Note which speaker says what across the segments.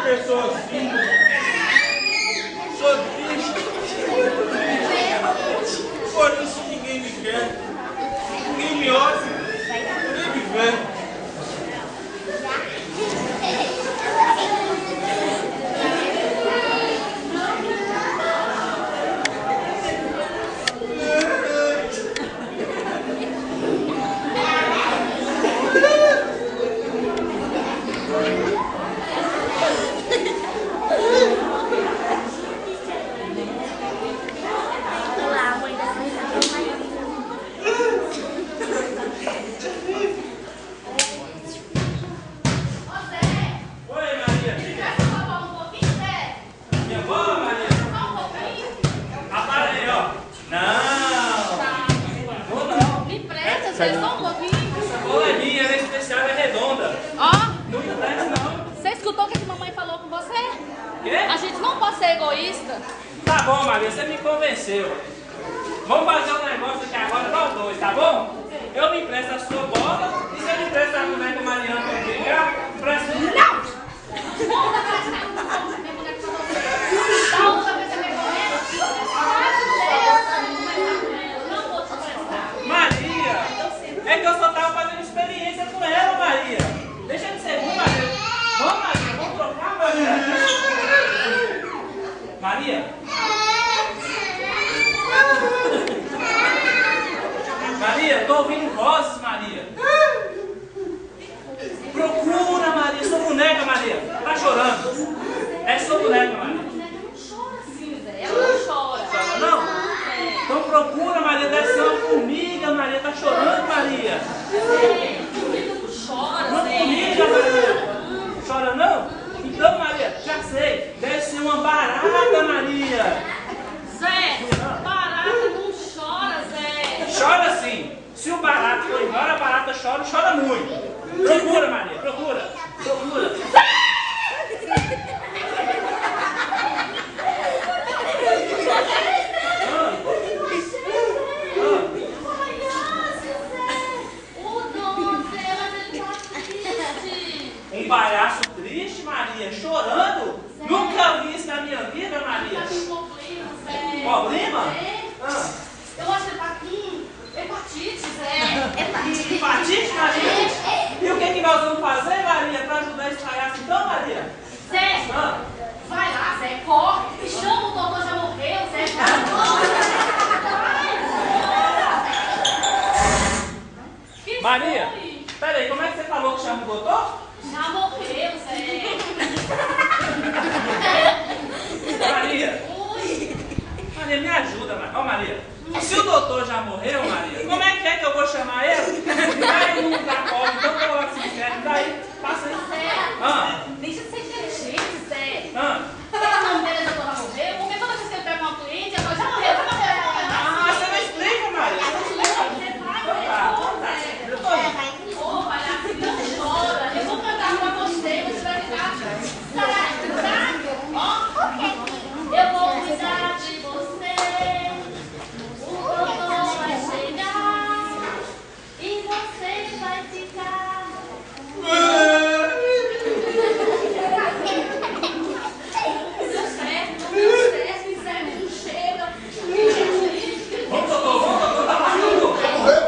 Speaker 1: pessoa assim. Sou triste, muito triste. Por isso ninguém me quer, ninguém me olha, ninguém me vê.
Speaker 2: Tá bom, Maria, você me convenceu. Vamos fazer um negócio aqui agora, nós dois, tá bom? Eu me empresto a sua bola e você me empresta a boneca Mariana pra brincar. Empresta. Não! Maria, é que eu só tava fazendo experiência com ela, Maria. Deixa de ser ruim, Maria. Vamos, Maria, vamos trocar, Maria. Maria. Maria, tô ouvindo vozes, Maria. Procura, Maria, sua boneca, Maria. Tá chorando. É sua boneca, Maria.
Speaker 3: Ela não chora.
Speaker 2: Chora não? Então procura, Maria. Deve ser uma formiga, Maria. Tá chorando, Maria.
Speaker 3: Formiga não chora,
Speaker 2: Uma formiga, Maria. Chora não? Então, Maria, já sei. Deve ser uma barata, Maria.
Speaker 3: Zé, barata não chora, Zé.
Speaker 2: Chora sim. Se o barato for embora, a barata chora, chora muito. Procura, Maria, procura. Procura. Um palhaço triste, Maria, chorando? Nunca vi isso na minha vida, Maria. Problema?
Speaker 3: Eu acho que ele tá com hepatite, Zé.
Speaker 2: Hepatite, Maria? E o que nós vamos fazer, Maria, para ajudar esse palhaço então, Maria?
Speaker 3: Zé, vai lá, Zé, corre. Me chama, o doutor já morreu, Zé.
Speaker 2: Maria, peraí, como é que você falou que chama o doutor?
Speaker 3: Já morreu, Zé.
Speaker 2: Maria.
Speaker 3: Oi.
Speaker 2: Maria, me ajuda, Maria. Ó, Maria, se o doutor já morreu, Maria, como é que eu vou chamar ele? Vai no lugar pobre, então coloca esse inferno, daí, passa aí.
Speaker 3: Zé, deixa de ser inteligente, Zé.
Speaker 2: Ah,
Speaker 3: O nome dele é doutor já morreu, porque toda vez que ele pega uma cliente, ela já morreu, já morreu.
Speaker 2: você não explica, Maria.
Speaker 3: Você vai,
Speaker 2: Eu tô indo.
Speaker 3: ô, palhaço, não chora. Eu vou cantar pra você, você vai ficar. Tá? Ó, eu vou cuidar de você. O doutor vai chegar e você vai ficar. Deu certo, Zé, não chega.
Speaker 2: Vamos, doutor, tá machucado?
Speaker 4: Já morreu?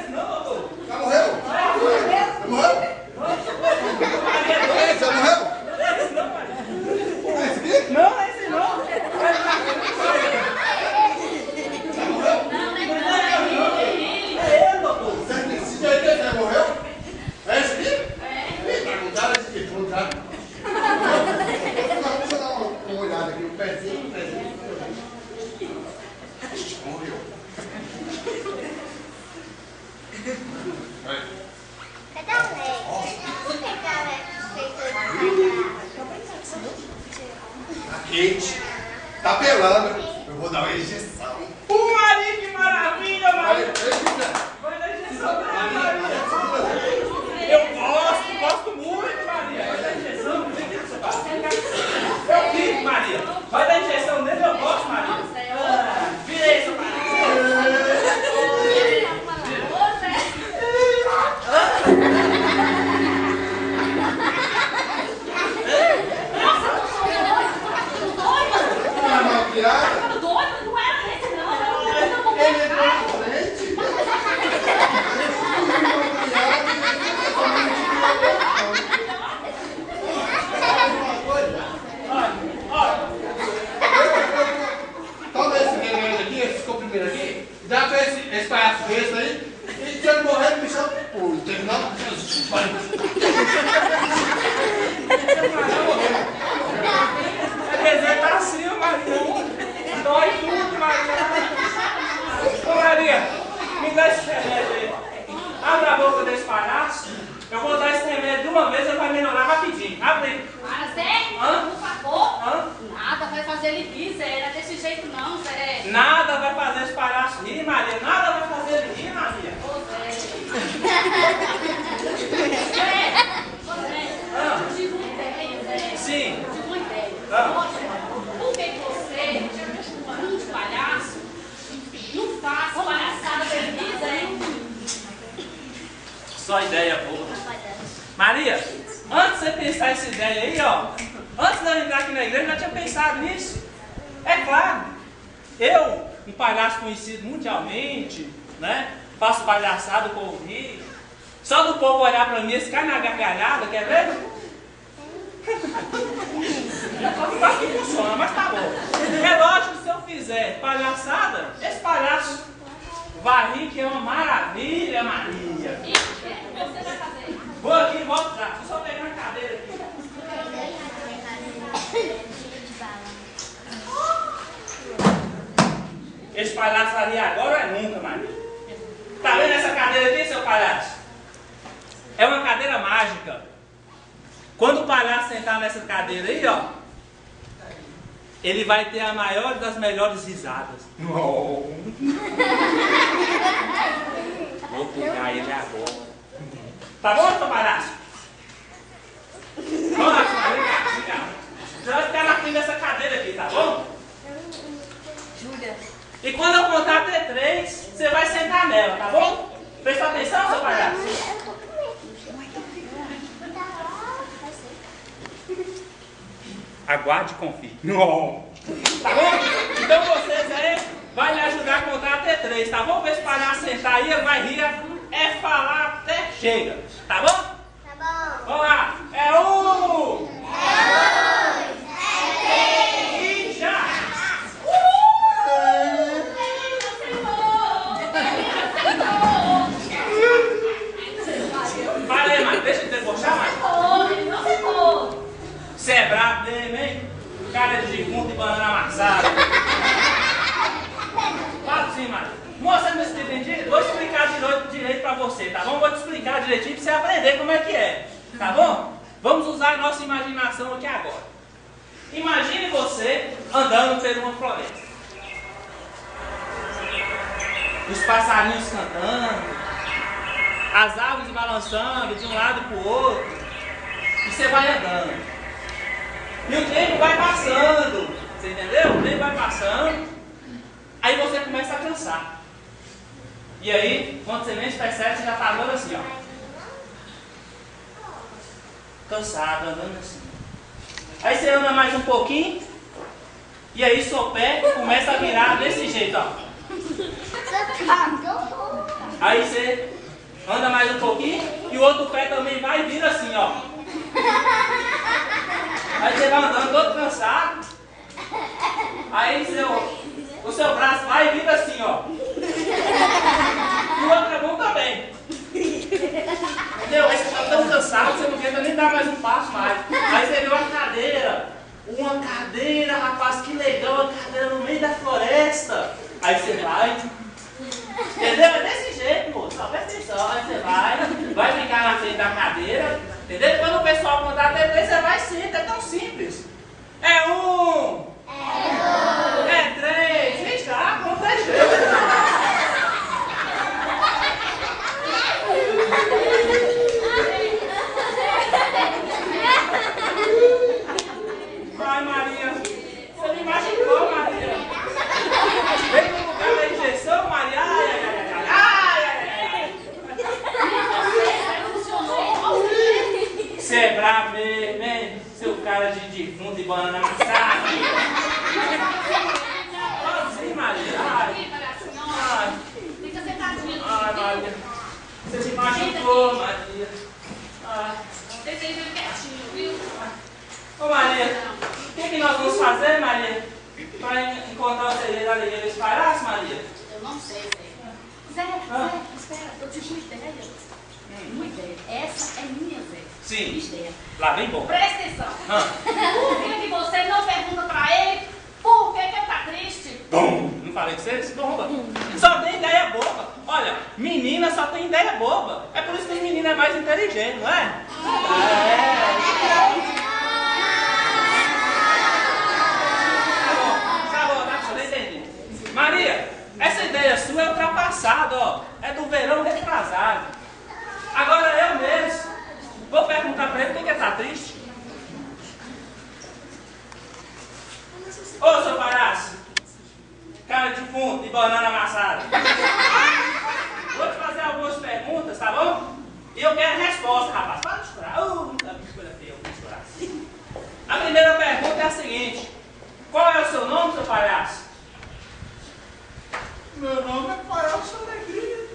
Speaker 2: Não, doutor.
Speaker 4: Já morreu? Já morreu?
Speaker 2: Maria,
Speaker 4: Já morreu?
Speaker 2: não, Maria.
Speaker 4: É esse aqui?
Speaker 2: Não, esse não.
Speaker 4: Já morreu?
Speaker 2: É ele, doutor.
Speaker 4: Esse aí já morreu? É esse aqui? É. Tá com cara esse aqui, com cara. Vamos dar uma olhada aqui, o pezinho. Morreu.
Speaker 5: Cadê o leite? Por que a leite
Speaker 4: Tá quente. Tá pelando. Eu vou dar uma injeção.
Speaker 2: Maria, que maravilha,
Speaker 4: Olha,
Speaker 2: Maria.
Speaker 4: olha,
Speaker 2: Vai dar injeção nela, Maria. Eu gosto muito, Maria. Vai dar injeção, não sei o que você faz. Eu fico, Maria. Vai dar injeção nele, eu gosto, Maria. Virei, seu Maria.
Speaker 3: Nossa,
Speaker 2: palhaço, eu vou dar esse remédio de uma vez e ele vai melhorar rapidinho. Abre aí.
Speaker 3: Para, Zé,
Speaker 2: Hã?
Speaker 3: por favor.
Speaker 2: Hã?
Speaker 3: Nada vai fazer ele rir, Zé. Não é desse jeito não, Zé.
Speaker 2: Nada vai fazer esse palhaço rir, Maria. Nada vai fazer ele rir, Maria.
Speaker 3: Ô, Zé.
Speaker 2: Ah.
Speaker 3: Eu tive uma ideia, Zé.
Speaker 2: Sim.
Speaker 3: Eu tive uma ideia.
Speaker 2: Ah.
Speaker 3: Ó, Zé, por que você, um de palhaço, não faz palhaçada dele rir, Zé?
Speaker 2: Só ideia boa. Maria, antes de você pensar essa ideia aí, ó, antes de eu entrar aqui na igreja, eu já tinha pensado nisso. É claro, eu, um palhaço conhecido mundialmente, né, faço palhaçada com o rir, só do povo olhar pra mim, eles caem na gargalhada, quer ver? Não que funciona, mas tá bom. É lógico que se eu fizer palhaçada, esse palhaço vai rir, que é uma maravilha, Maria.
Speaker 3: E o que você vai fazer?
Speaker 2: Vou aqui e volto já. Deixa eu só pegar a cadeira aqui. Esse palhaço ali agora ou é nunca, Maria? Tá vendo essa cadeira aqui, seu palhaço? É uma cadeira mágica. Quando o palhaço sentar nessa cadeira aí, ó, ele vai ter a maior das melhores risadas.
Speaker 4: Não.
Speaker 2: Vou pegar ele agora. Tá bom, seu palhaço? Vamos lá, Maria. Você vai ficar na frente dessa cadeira aqui, tá bom? E quando eu contar até 3, você vai sentar nela, tá bom? Presta atenção, seu palhaço. Aguarde e confie.
Speaker 4: Não.
Speaker 2: Tá bom? Então vocês aí vai me ajudar a contar até 3, tá bom? Pra esse palhaço sentar aí, ele vai rir, é falar até chega. Tá bom?
Speaker 5: Tá bom.
Speaker 2: Vamos lá. É 1.
Speaker 5: É 2. É 3.
Speaker 2: E já. Valeu, mas deixa de debochar, mais.
Speaker 3: Ele não sentou.
Speaker 2: Você é brabo mesmo, hein? Cara de defunto e banana amassada. Fala sim, Maria. Moça, não se entendi? Vou explicar direito pra você, tá bom? Vou te explicar direitinho pra você aprender como é que é. Tá bom? Vamos usar a nossa imaginação aqui agora. Imagine você andando por uma floresta. Os passarinhos cantando, as árvores balançando de um lado para o outro, e você vai andando. E o tempo vai passando, você entendeu? O tempo vai passando, aí você começa a cansar. E aí, quando você menos percebe, você já está andando assim, ó. Cansado, andando assim. Aí você anda mais um pouquinho, e aí seu pé começa a virar desse jeito, ó. Aí você anda mais um pouquinho e o outro pé também vai e vira assim, ó. Aí você vai andando todo cansado. Aí o seu braço vai e vira assim, ó. E o outro é bom também. Entendeu? Aí você está tão cansado que você não quer nem dar mais um passo mais. Aí você viu uma cadeira. Uma cadeira, rapaz, que legal, uma cadeira no meio da floresta. Aí você vai. Entendeu? É desse jeito, moço. Só presta atenção. Aí você vai ficar na frente da cadeira. Entendeu? E quando o pessoal contar até 3, você vai sim. É tão simples. É 1. É 3. Vem cá, conta é jeito. Ai, Maria. Você me machucou, Maria. Vem no lugar da injeção, Maria. Ai, ai, ai, ai, ai.
Speaker 3: Funcionou.
Speaker 2: Você é bravo mesmo, hein? Seu cara de defunto e banana amassada. Sim, Maria. Ai, ai,
Speaker 3: Fica sentadinho.
Speaker 2: ai, Maria. Você se machucou, Maria. Ai.
Speaker 3: Desenho quietinho, viu?
Speaker 2: Ô, Maria, o que nós vamos fazer, Maria? Para encontrar o segredo da alegria desse palhaço, Maria?
Speaker 3: Eu não sei, Zé. Zé, espera, eu tive uma ideia. Uma ideia. Essa é minha, Zé.
Speaker 2: Sim.
Speaker 3: Minha ideia.
Speaker 2: Lá vem bom.
Speaker 3: Presta atenção.
Speaker 2: Ah.
Speaker 3: Por que você não pergunta pra ele por que ele tá triste?
Speaker 2: Bom, não falei que você se bomba. Só tem ideia boba. Ó, Olha, menina só tem ideia boba. É por isso que os meninos é mais inteligente, não é? Tá bom, tá pra você entender. Maria, essa ideia sua é ultrapassada, ó. É do verão retrasado. Agora eu mesmo vou perguntar pra ele por que ele tá triste. Ô, seu palhaço, cara de fundo e banana amassada. Vou te fazer algumas perguntas, tá bom? E eu quero resposta, rapaz. Para de chorar. Nunca vi coisa feia, eu vou chorar. A primeira pergunta é a seguinte: qual é o seu nome, seu palhaço?
Speaker 1: Meu nome é Palhaço Alegria.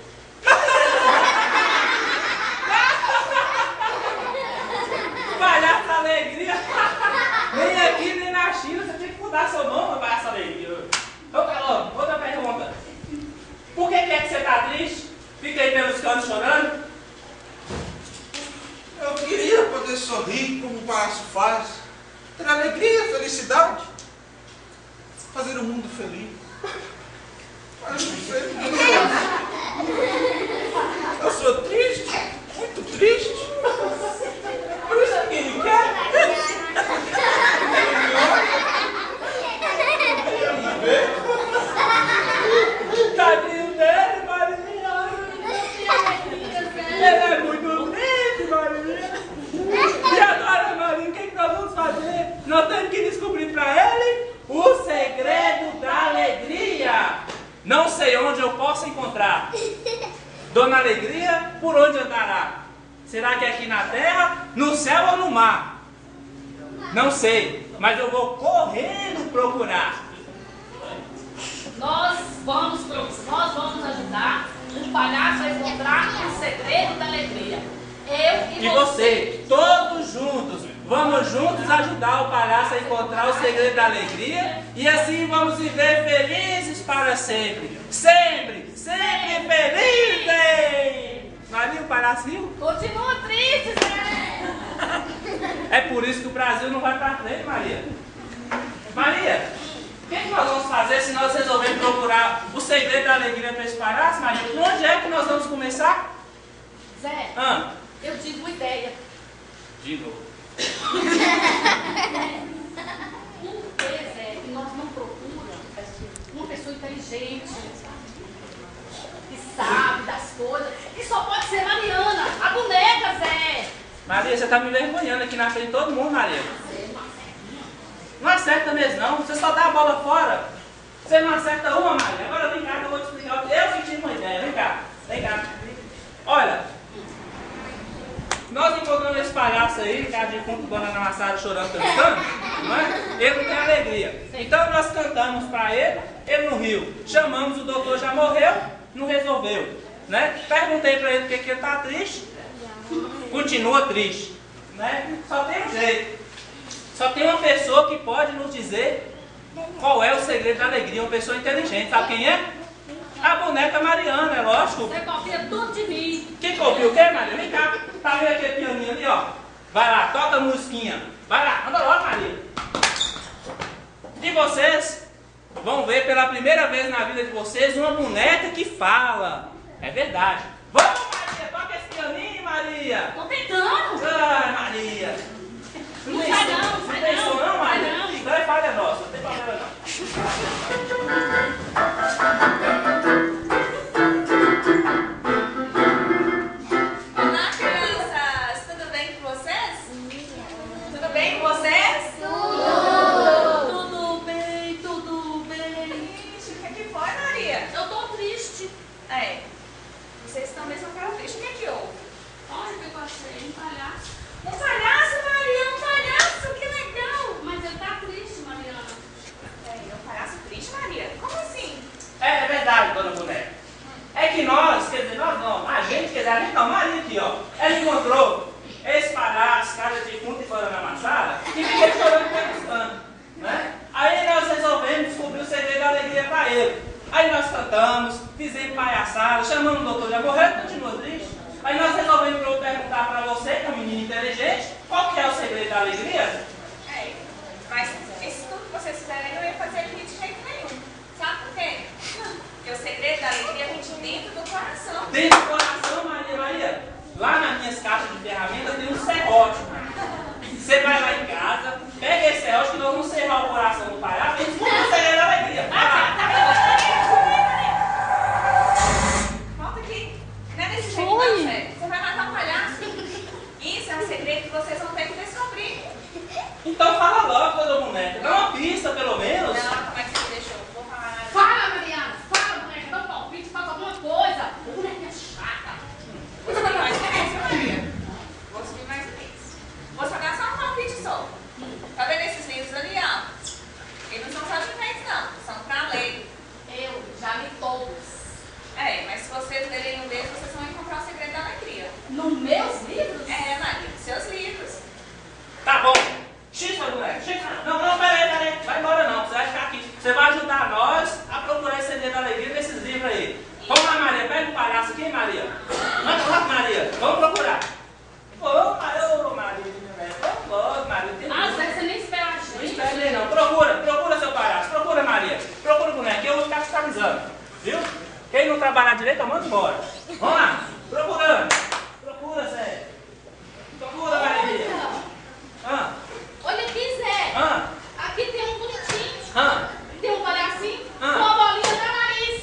Speaker 2: Palhaço Alegria. Nem aqui, nem na China, você tem que mudar seu nome, Palhaço Alegria. Ô, Calor, outra pergunta. Por que é que você está triste? Fica aí pelos cantos chorando?
Speaker 1: Eu queria poder sorrir como o palhaço faz. Ter alegria, felicidade. Fazer o mundo feliz. Mas não sei. Eu sou triste, muito triste. Por isso ninguém me quer.
Speaker 2: Tadinho dele, Maria. Ele é muito triste, Maria. E agora, Maria, o que nós vamos fazer? Nós temos que descobrir para ele o segredo da alegria. Não sei onde eu posso encontrar. Dona Alegria, por onde andará? Será que é aqui na terra, no céu ou no mar? Não sei, mas eu vou correndo procurar.
Speaker 3: Nós vamos ajudar o palhaço a encontrar o segredo da alegria. Eu
Speaker 2: E você, todos juntos, vamos juntos ajudar o palhaço a encontrar o segredo da alegria e assim vamos viver felizes para sempre. Sempre, sempre felizes! Maria, o palhaço riu?
Speaker 3: Continua triste, Zé.
Speaker 2: É por isso que o Brasil não vai para frente, Maria. Maria, o que nós vamos fazer se nós resolvermos procurar o segredo da alegria para esse palhaço, Maria? Por onde é que nós vamos começar?
Speaker 3: Zé, eu tive uma ideia.
Speaker 2: De novo.
Speaker 3: Por que, Zé, que nós não procuramos uma pessoa inteligente, que sabe das coisas, e só pode ser Mariana, a boneca, Zé.
Speaker 2: Maria, você está me envergonhando aqui na frente de todo mundo, Maria. Não acerta mesmo, não. Você só dá a bola fora. Você não acerta uma, Maria. Agora vem cá que eu vou te explicar. Eu que tive uma ideia. Vem cá. Vem cá. Olha. Nós encontramos esse palhaço aí, cara de fundo, banana amassada, chorando pelo canto, não é? Ele não tem alegria. Então nós cantamos para ele, ele não riu. Chamamos, o doutor já morreu, não resolveu, né? Perguntei para ele por que ele está triste. Continua triste, né? Só tem um jeito. Só tem uma pessoa que pode nos dizer qual é o segredo da alegria. Uma pessoa inteligente. Sabe quem é? A boneca Mariana, é lógico.
Speaker 3: Você copia tudo de mim.
Speaker 2: Que copia o quê, Maria? Vem cá. Tá vendo aquele pianinho ali, ó? Vai lá, toca a musiquinha. Vai lá, anda logo, Maria. E vocês vão ver pela primeira vez na vida de vocês uma boneca que fala. É verdade. Vamos, Maria, toca esse pianinho, Maria.
Speaker 3: Tô tentando.
Speaker 2: Ai, Maria.
Speaker 3: Não sai não, sai
Speaker 2: Não tem som não,
Speaker 3: sai
Speaker 2: Maria?
Speaker 3: não.
Speaker 2: Então é falha nossa, não tem problema não.
Speaker 6: Olá, crianças! Tudo bem com vocês? Tudo bem com vocês?
Speaker 3: Tudo bem, tudo bem.
Speaker 6: Ixi, o que é que foi, Maria?
Speaker 3: Eu tô triste.
Speaker 6: É, vocês estão mesmo com cara triste. O que é que houve?
Speaker 3: Olha o que eu achei, um palhaço.
Speaker 6: Um palhaço, Maria, um palhaço, que legal!
Speaker 3: Mas ele tá triste, Mariana.
Speaker 6: É um palhaço triste, Maria? Como assim?
Speaker 2: É verdade, dona boneca. É que nós, quer dizer, nós não, a gente, quer dizer, a gente não, Maria aqui, ó. Ela encontrou esse palhaço, cara de fundo e banana amassada, e fiquei chorando pelos cantos, né? Aí nós resolvemos descobrir o segredo da alegria para ele. Aí nós cantamos, fizemos palhaçada, chamamos o doutor, já morreu, continua triste. Aí nós resolvemos perguntar para você, que é um menino inteligente, qual que é o segredo da alegria?
Speaker 6: É, mas esse tudo que vocês fizeram aí não ia fazer aqui de jeito nenhum. Sabe por quê? Porque o segredo da alegria vem de dentro do coração.
Speaker 2: Dentro do coração, Maria, lá nas minhas caixas de ferramentas tem um serrote, Maria. Você vai lá em casa, pega esse serrote que nós vamos serrar o coração do palhaço e desculpa o segredo da alegria.
Speaker 6: Volta aqui. Não é desse jeito, não, sério. Você vai matar um palhaço. Isso é um segredo que vocês vão ter que descobrir.
Speaker 2: Então fala logo, toda boneca. Dá uma pista, pelo menos.
Speaker 6: Não, como é que você me deixou? Vou falar nada.
Speaker 3: Fala, Mariana! Fala, boneca! Dá um palpite, faz alguma coisa! O boneco é chata!
Speaker 6: Vou subir mais que isso, Maria. Vou subir mais que isso. Vou só dar só um palpite só. Tá vendo esses livros ali, ó? Eles não são só de enfeites, não. São pra ler.
Speaker 3: Eu já li todos.
Speaker 6: É, mas se vocês lerem um deles, vocês vão encontrar o segredo da alegria.
Speaker 3: Nos meus livros?
Speaker 6: É, Maria, seus livros.
Speaker 2: Tá bom. Xista, boneca. Xista. Não, peraí. Vai embora não. Você vai ficar aqui. Você vai ajudar nós a procurar esse segredo da alegria nesses livros aí. Vamos lá, Maria. Pega o palhaço aqui, Maria. Manda lá, Maria. Vamos procurar. Ô, Maria. Vamos logo, Maria.
Speaker 3: Às vezes você nem espera a
Speaker 2: Não
Speaker 3: gente.
Speaker 2: espera ele não. Procura seu palhaço. Procura, Maria. Procura o boneco. Eu vou ficar fiscalizando. Viu? Quem não trabalhar direito, eu mando embora. Vamos lá. Procurando. Procura, Zé. Procura, Maria. Ah.
Speaker 3: Olha aqui, Zé.
Speaker 2: Ah.
Speaker 3: Aqui tem um bonitinho.
Speaker 2: Ah.
Speaker 3: Tem um palhacinho com
Speaker 2: Ah.
Speaker 3: uma bolinha no nariz.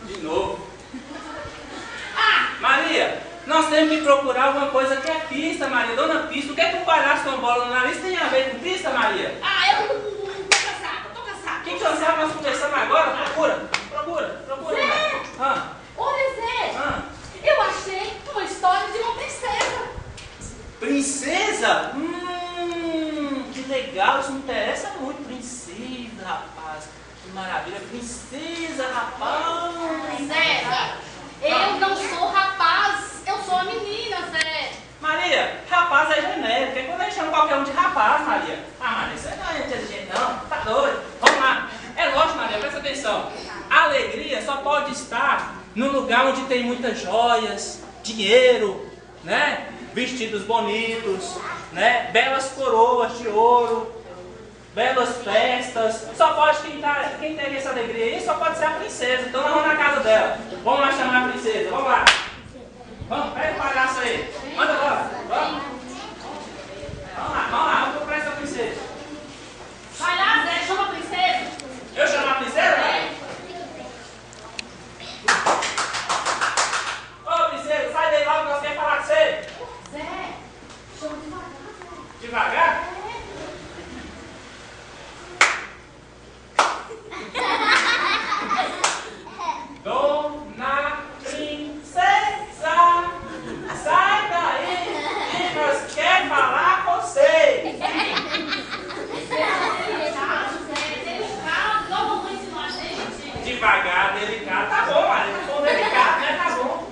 Speaker 2: De novo.
Speaker 3: Ah!
Speaker 2: Maria, nós temos que procurar alguma coisa que é pista, Maria. Dona Pista, o que é que um palhaço com bola no nariz tem a ver com pista, Maria?
Speaker 3: Ah, eu tô cansada.
Speaker 2: Que cansado nós conversamos agora? Procura.
Speaker 3: Zé!
Speaker 2: Ah.
Speaker 3: Olha, Zé.
Speaker 2: Ah.
Speaker 3: Eu achei uma história de uma princesa.
Speaker 2: Princesa? Que legal, isso me interessa muito. Princesa, rapaz. Que maravilha. Princesa, rapaz.
Speaker 3: Zé, eu não sou rapaz, eu sou a menina, Zé.
Speaker 2: Maria, rapaz é genérico. É quando a gente chama qualquer um de rapaz, Maria. Ah, Maria, você não é inteligente, não. Tá doido. Vamos lá. É lógico, Maria, presta atenção. A alegria só pode estar no lugar onde tem muitas joias, dinheiro, né? Vestidos bonitos, né? Belas coroas de ouro, belas festas. Só pode quem tem essa alegria aí, só pode ser a princesa. Então nós vamos na casa dela. Vamos lá chamar a princesa, vamos lá. Vamos, pega o palhaço aí. Manda agora. Vamos lá, vamos procurar essa princesa.
Speaker 3: Vai lá, Zé, chama a princesa.
Speaker 2: Eu chamo a princesa? Ô princesa, sai daí logo que nós queremos falar com você.
Speaker 3: Zé, chama devagar.
Speaker 2: Devagar? Dona Princesa, sai daí que nós queremos falar com você. Devagar, delicado, tá bom, Maria. Se for delicado, né? Tá bom.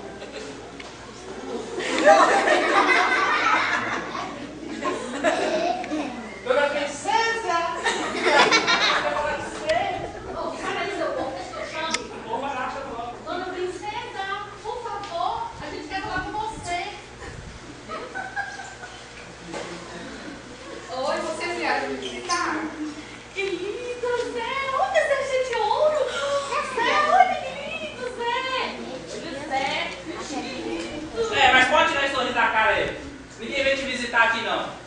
Speaker 2: Dona Princesa! Vou parar, chama logo.
Speaker 3: Dona Princesa, por favor, a gente quer falar com você.
Speaker 6: Oi, vocês vieram me visitar?
Speaker 3: Que lindo, Zé! Olha, Zé, cheio de ouro! Zé, olha que lindo, Zé! Zé, que lindo!
Speaker 2: É, mas pode tirar esse sorriso da cara aí. Ninguém veio te visitar aqui, não.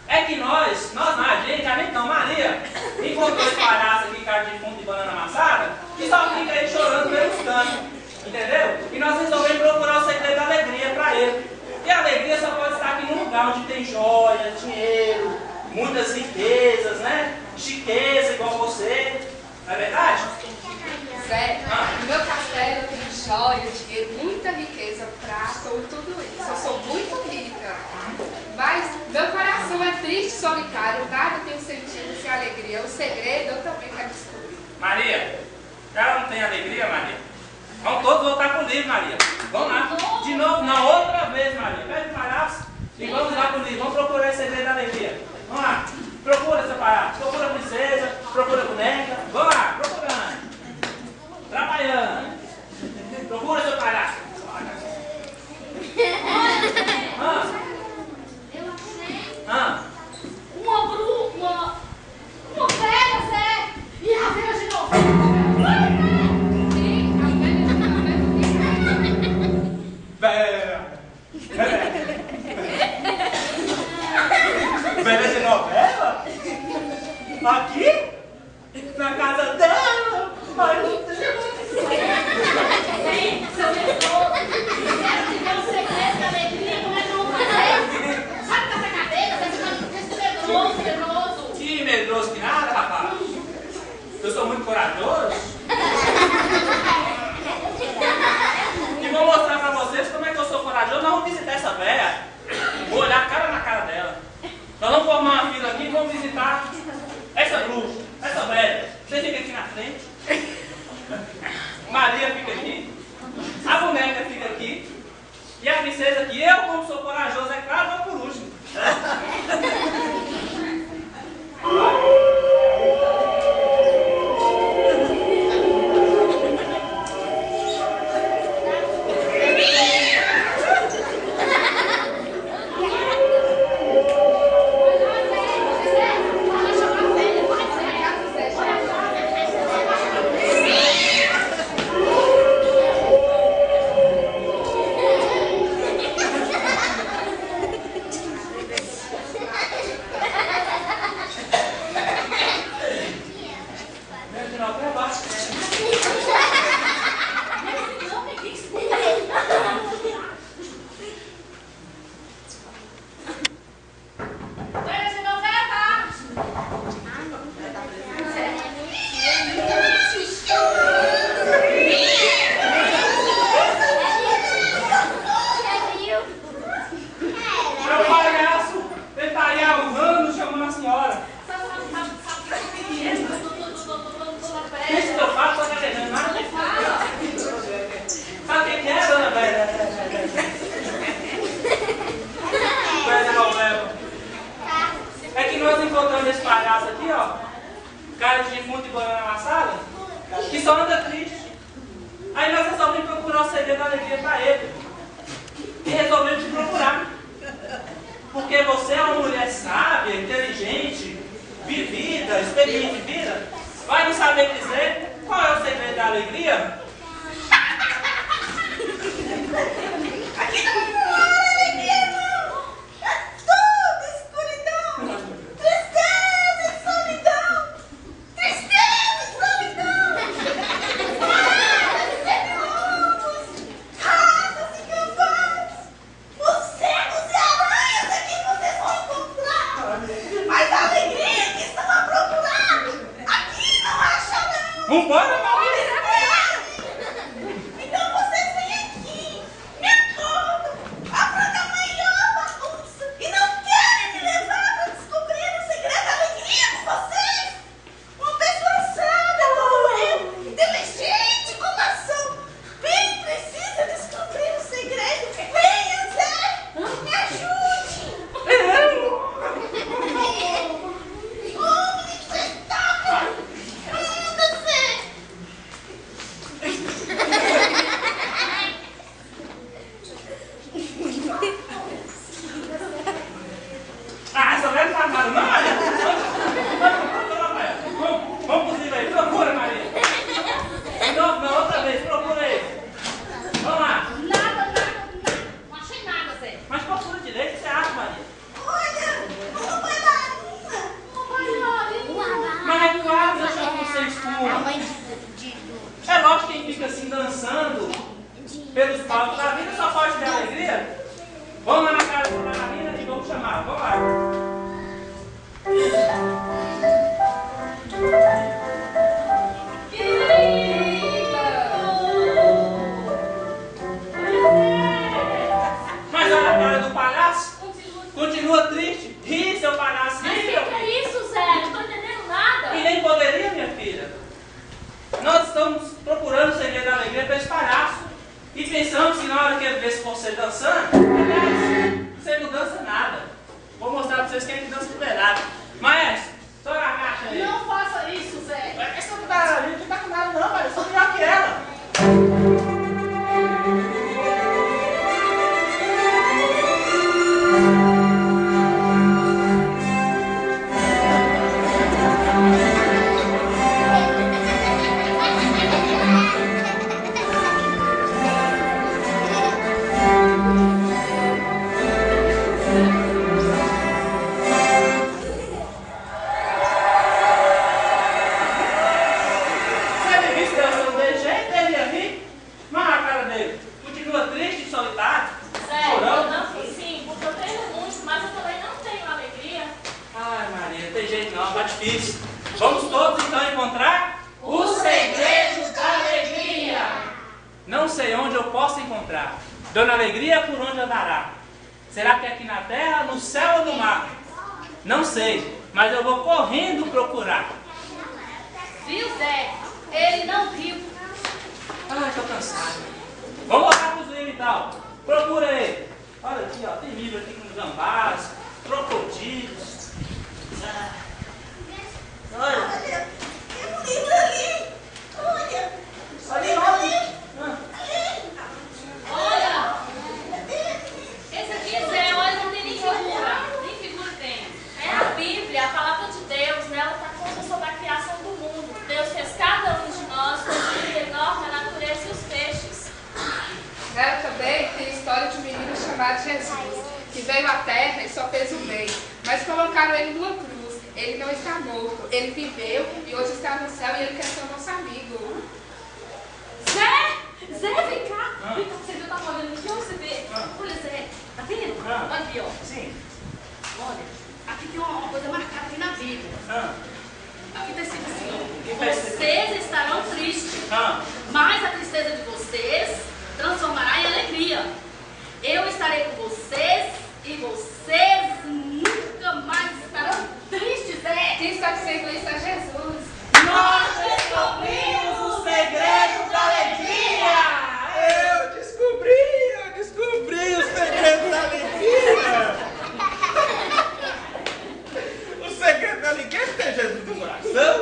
Speaker 2: É que nós não, a gente não, Maria, encontrou esse palhaço aqui, cara de defunto de banana amassada, que só fica aí chorando pelos cantos, entendeu? E nós resolvemos procurar o segredo da alegria pra ele. E a alegria só pode estar aqui num lugar onde tem joias, dinheiro, muitas riquezas, né? Chiqueza igual você, não é verdade?
Speaker 7: Zé, no meu castelo tem joia, dinheiro, muita riqueza, prata, tudo isso. Eu sou muito rica. Mas meu coração é triste e solitário, nada tem sentido sem alegria. O segredo eu também quero descobrir.
Speaker 2: Maria, ela não tem alegria, Maria? Vamos todos voltar pro livro, Maria. Vamos lá. De novo, na outra vez, Maria. Pega o palhaço e vamos lá pro livro. Vamos procurar esse segredo da alegria. Vamos lá. Procura esse palhaço. Procura a princesa. Procura a boneca. Vamos lá. Procurando. Trabalhando. Procura seu palhaço.
Speaker 3: Eu achei
Speaker 2: Ah.
Speaker 3: uma velha, Zé! E a velha de novo!
Speaker 7: Sim, a velha
Speaker 2: Velha de novela? Aqui? Na casa dela? Ai, meu Deus.
Speaker 3: Gente, seu nervoso. Quero te ver um segredo da alegria, como é que eu vou fazer? Sabe com essa cadeira? Você fica medroso.
Speaker 2: Que medroso que nada, rapaz. Eu sou muito corajoso. E vou mostrar pra vocês como é que eu sou corajoso. Nós vamos visitar essa velha. Vou olhar cara na cara dela. Nós vamos formar uma fila aqui e vamos visitar essa bruxa, essa velha. Você fica aqui na frente. Maria fica aqui. A boneca fica aqui. E a princesa aqui. Eu, como sou corajoso, é claro, vou por último. Que só anda triste. Aí nós resolvemos procurar o segredo da alegria para ele. E resolvemos te procurar. Porque você é uma mulher sábia, inteligente, vivida, experiente de vida. Vai nos saber dizer qual é o segredo da alegria?
Speaker 6: Aqui não há alegria, não. É tudo escuridão. Tristeza e solidão. Tristeza e solidão. Ratos e cavalos. Morcegos e aranhas é que vocês vão encontrar. Mas a alegria que estão a procurar, aqui não acha, não.
Speaker 2: Vambora, Maria!
Speaker 6: Então vocês vêm aqui, me acordam, aprontam a maior bagunça e não querem me levar para descobrir o segredo da alegria com vocês? Uma pessoa sábia como eu, inteligente como a sou, bem precisa descobrir o segredo. Venha, Zé, me ajude. Onde você estava? Anda, Zé.
Speaker 2: Ah, essa velha não tá armada, não, Maria? Vamos pro livro aí. Procura, Maria. Não, outra vez. Procura aí. Vamos lá.
Speaker 3: Nada. Não achei nada, Zé.
Speaker 2: Mas procura direito, o que você acha, Maria?
Speaker 6: Olha, uma bailarina.
Speaker 2: Mas é claro, deixa eu você escuro. É lógico que quem fica assim dançando pelos palcos da vida só pode ter alegria. Vamos lá na casa da bailarina e vamos chamar. Vamos lá. Mas olha a cara do palhaço. Continua triste. Ri, seu palhaço.
Speaker 3: Mas
Speaker 2: Ri,
Speaker 3: que
Speaker 2: meu
Speaker 3: é
Speaker 2: filho.
Speaker 3: isso, Zé? Não tô entendendo nada.
Speaker 2: E nem poderia, minha filha. Nós estamos procurando o segredo da alegria para esse palhaço. E pensamos que na hora que ele vê você dançando, aliás, você não dança nada. Vou mostrar para vocês quem é que dança de verdade. Maestro, toca a caixa aí.
Speaker 3: Não faça isso, Zé.
Speaker 2: Essa bailarina não tá com nada não, Maria. Eu sou melhor que ela. difícil. Vamos todos então encontrar o segredo da alegria. Não sei onde eu posso encontrar. Dona Alegria por onde andará? Será que é aqui na terra, no céu ou no mar? Não sei, mas eu vou correndo procurar.
Speaker 3: Viu, Zé? Ele não riu.
Speaker 2: Ai, tô cansado. Vamos voltar pro livro então. Procura ele. Olha aqui, ó. Tem livro aqui com gambás, crocodilos. Olha.
Speaker 6: Olha, tem um livro ali. Olha.
Speaker 2: Ali.
Speaker 3: Olha! Esse aqui, Zé, olha, não tem nem figura. Nem figura tem. É a Bíblia, a palavra de Deus, né? Ela está conta sobre a criação do mundo. Deus fez cada um de nós com o vida enorme, a natureza e os peixes.
Speaker 7: Nela também tem a história de um menino chamado Jesus, que veio à terra e só fez o bem, mas colocaram ele numa cruz. Ele não está morto, ele viveu e hoje está no céu e ele quer ser o nosso amigo.
Speaker 3: Zé, vem cá. Vem cá, você viu, tá olhando aqui, onde você vê? Olha, Zé, tá vendo? Olha aqui, ó.
Speaker 2: Sim.
Speaker 3: Olha, aqui tem uma coisa marcada aqui na Bíblia. Aqui está escrito assim, vocês estarão tristes, mas a tristeza de vocês transformará em alegria. Eu estarei com vocês e vocês nunca mais estarão tristes, Zé.
Speaker 7: Quem está dizendo isso é Jesus.
Speaker 2: Nós descobrimos o segredo da alegria! Eu descobri o segredo da alegria! O segredo da alegria é ter Jesus no coração?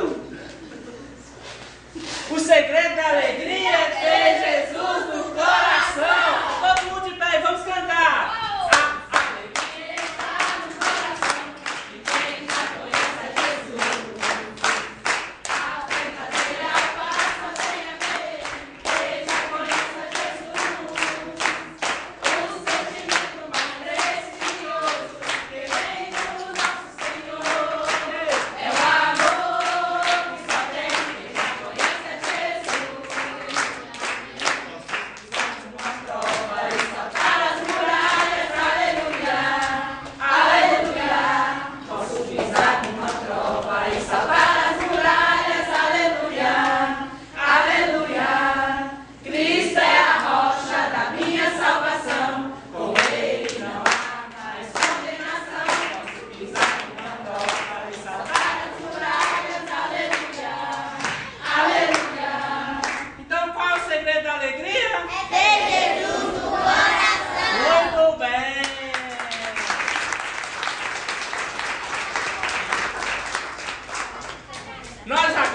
Speaker 2: O segredo da alegria é ter Jesus no coração! Todo mundo de pé, vamos cantar!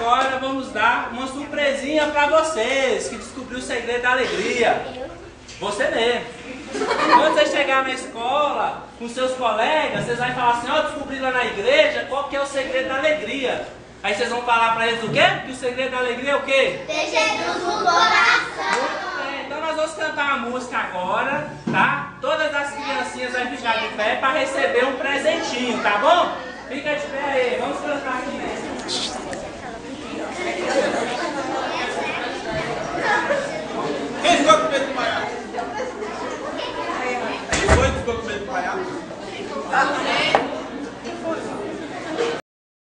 Speaker 2: Agora vamos dar uma surpresinha para vocês que descobriu o segredo da alegria. Você mesmo. Quando você chegar na escola com seus colegas, vocês vão falar assim, ó, descobri lá na igreja qual que é o segredo da alegria. Aí vocês vão falar para eles o quê? Que o segredo da alegria é o quê?
Speaker 5: Ter Jesus no coração.
Speaker 2: Muito bem, então nós vamos cantar uma música agora, tá? Todas as criancinhas vão ficar de pé para receber um presentinho, tá bom? Fica de pé aí, vamos cantar aqui.